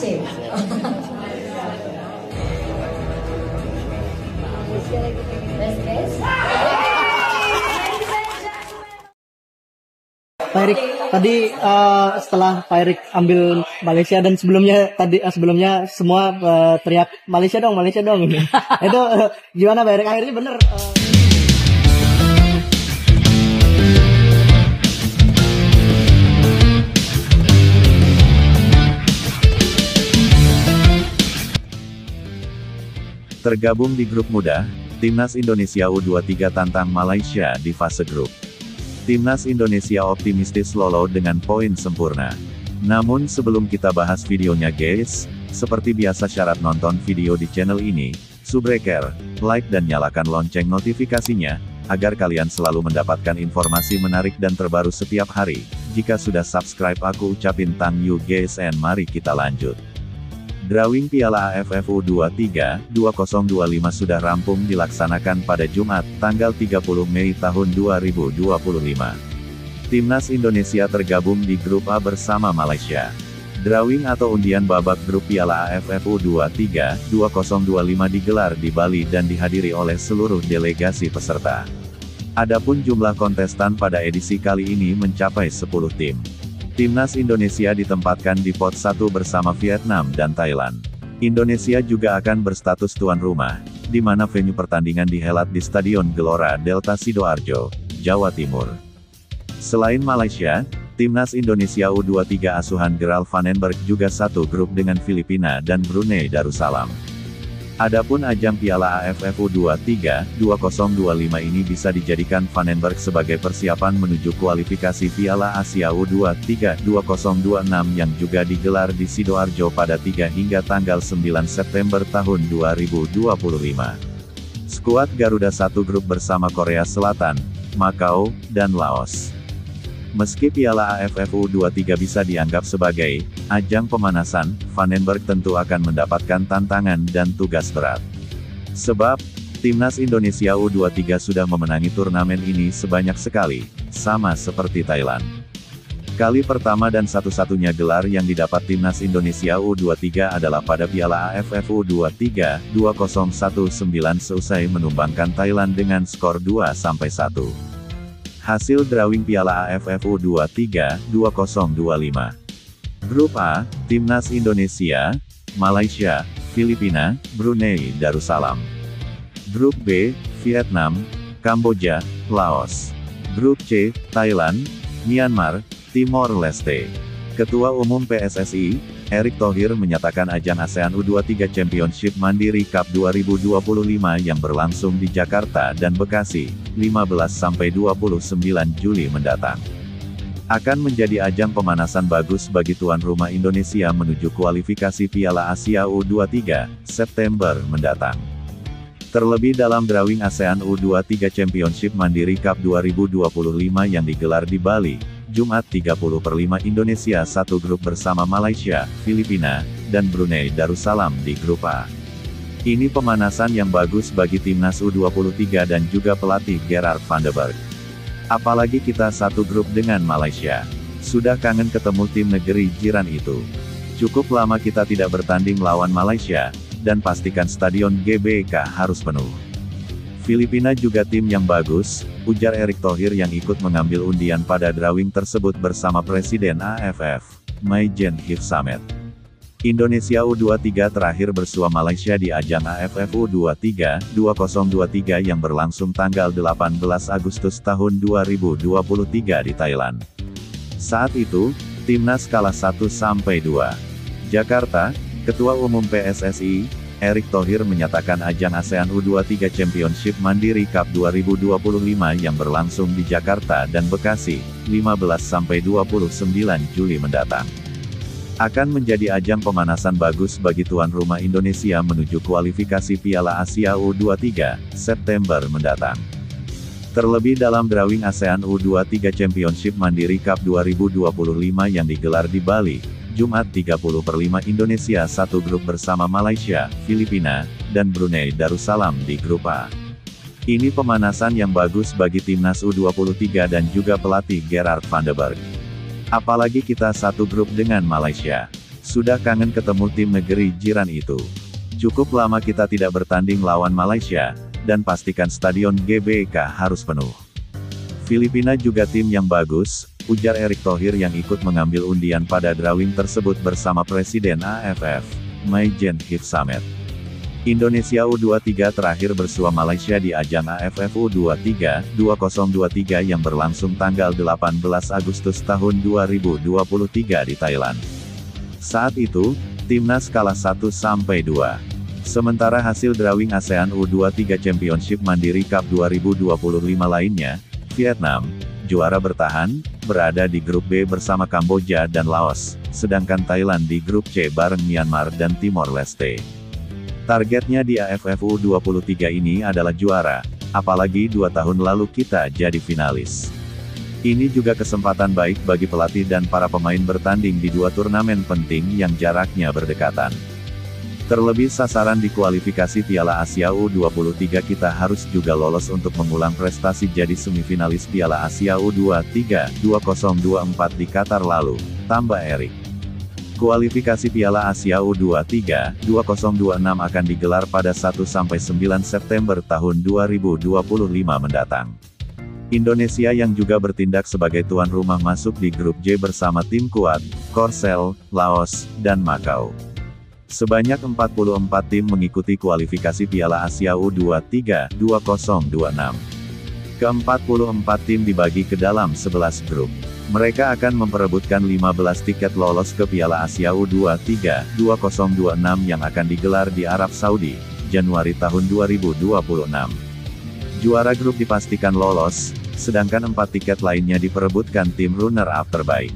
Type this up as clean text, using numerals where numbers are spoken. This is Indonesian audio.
Sip. Best guess? Pak Erik, tadi setelah Pak Erik ambil Malaysia dan sebelumnya semua teriak Malaysia dong ini. Itu gimana Pak Erik? Akhirnya bener. Tergabung di grup muda, Timnas Indonesia U23 tantang Malaysia di fase grup. Timnas Indonesia optimistis lolos dengan poin sempurna. Namun sebelum kita bahas videonya guys, seperti biasa syarat nonton video di channel ini, subbreaker, like dan nyalakan lonceng notifikasinya, agar kalian selalu mendapatkan informasi menarik dan terbaru setiap hari. Jika sudah subscribe aku ucapin thank you guys and mari kita lanjut. Drawing Piala AFF U23 2025 sudah rampung dilaksanakan pada Jumat, tanggal 30 Mei tahun 2025. Timnas Indonesia tergabung di grup A bersama Malaysia. Drawing atau undian babak grup Piala AFF U23 2025 digelar di Bali dan dihadiri oleh seluruh delegasi peserta. Adapun jumlah kontestan pada edisi kali ini mencapai 10 tim. Timnas Indonesia ditempatkan di pot 1 bersama Vietnam dan Thailand. Indonesia juga akan berstatus tuan rumah, di mana venue pertandingan dihelat di Stadion Gelora Delta Sidoarjo, Jawa Timur. Selain Malaysia, Timnas Indonesia U23 asuhan Gerald Vandenberg juga satu grup dengan Filipina dan Brunei Darussalam. Adapun ajang Piala AFF U23 2025 ini bisa dijadikan Vandenberg sebagai persiapan menuju kualifikasi Piala Asia U23 2026 yang juga digelar di Sidoarjo pada 3 hingga tanggal 9 September tahun 2025. Skuad Garuda satu grup bersama Korea Selatan, Makau, dan Laos. Meski Piala AFF U23 bisa dianggap sebagai ajang pemanasan, Vandenberg tentu akan mendapatkan tantangan dan tugas berat. Sebab, Timnas Indonesia U23 sudah memenangi turnamen ini sebanyak sekali, sama seperti Thailand. Kali pertama dan satu-satunya gelar yang didapat Timnas Indonesia U23 adalah pada Piala AFF U23 2019 seusai menumbangkan Thailand dengan skor 2-1. Hasil drawing Piala AFF U23 2025. Grup A, Timnas Indonesia, Malaysia, Filipina, Brunei Darussalam. Grup B, Vietnam, Kamboja, Laos. Grup C, Thailand, Myanmar, Timor Leste. Ketua Umum PSSI, Erick Thohir menyatakan ajang ASEAN U23 Championship Mandiri Cup 2025 yang berlangsung di Jakarta dan Bekasi, 15-29 Juli mendatang, akan menjadi ajang pemanasan bagus bagi tuan rumah Indonesia menuju kualifikasi Piala Asia U23, September mendatang. Terlebih dalam drawing ASEAN U23 Championship Mandiri Cup 2025 yang digelar di Bali, Jumat 30/5 Indonesia satu grup bersama Malaysia, Filipina, dan Brunei Darussalam di grup A. Ini pemanasan yang bagus bagi Timnas U23 dan juga pelatih Gerard Vandenberg. Apalagi kita satu grup dengan Malaysia. Sudah kangen ketemu tim negeri jiran itu. Cukup lama kita tidak bertanding lawan Malaysia, dan pastikan stadion GBK harus penuh. Filipina juga tim yang bagus, ujar Erick Thohir yang ikut mengambil undian pada drawing tersebut bersama Presiden AFF, Maijen Hif Samet. Indonesia U23 terakhir bersua Malaysia di ajang AFF U23 2023 yang berlangsung tanggal 18 Agustus tahun 2023 di Thailand. Saat itu, Timnas kalah 1-2. Jakarta, Ketua Umum PSSI, Erick Thohir menyatakan ajang ASEAN U23 Championship Mandiri Cup 2025 yang berlangsung di Jakarta dan Bekasi, 15-29 Juli mendatang, akan menjadi ajang pemanasan bagus bagi tuan rumah Indonesia menuju kualifikasi Piala Asia U23, September mendatang. Terlebih dalam drawing ASEAN U23 Championship Mandiri Cup 2025 yang digelar di Bali, Jumat 30/5 Indonesia satu grup bersama Malaysia, Filipina, dan Brunei Darussalam di grup A. Ini pemanasan yang bagus bagi Timnas U23 dan juga pelatih Gerard Vandenberg. Apalagi kita satu grup dengan Malaysia. Sudah kangen ketemu tim negeri jiran itu. Cukup lama kita tidak bertanding lawan Malaysia, dan pastikan stadion GBK harus penuh. Filipina juga tim yang bagus, ujar Erick Thohir yang ikut mengambil undian pada drawing tersebut bersama Presiden AFF, Maijen Hifsamet. Indonesia U23 terakhir bersua Malaysia di ajang AFF U23 2023 yang berlangsung tanggal 18 Agustus tahun 2023 di Thailand. Saat itu, timnas kalah 1-2. Sementara hasil drawing ASEAN U23 Championship Mandiri Cup 2025 lainnya, Vietnam, juara bertahan, berada di grup B bersama Kamboja dan Laos, sedangkan Thailand di grup C bareng Myanmar dan Timor Leste. Targetnya di AFF U23 ini adalah juara, apalagi 2 tahun lalu kita jadi finalis. Ini juga kesempatan baik bagi pelatih dan para pemain bertanding di 2 turnamen penting yang jaraknya berdekatan. Terlebih sasaran di kualifikasi Piala Asia U23 kita harus juga lolos untuk mengulang prestasi jadi semifinalis Piala Asia U23 2024 di Qatar lalu, tambah Erick. Kualifikasi Piala Asia U23 2026 akan digelar pada 1-9 September tahun 2025 mendatang. Indonesia yang juga bertindak sebagai tuan rumah masuk di grup J bersama tim kuat, Korsel, Laos, dan Macau. Sebanyak 44 tim mengikuti kualifikasi Piala Asia U23 2026. Ke-44 tim dibagi ke dalam 11 grup. Mereka akan memperebutkan 15 tiket lolos ke Piala Asia U23 2026 yang akan digelar di Arab Saudi, Januari tahun 2026. Juara grup dipastikan lolos, sedangkan 4 tiket lainnya diperebutkan tim runner-up terbaik.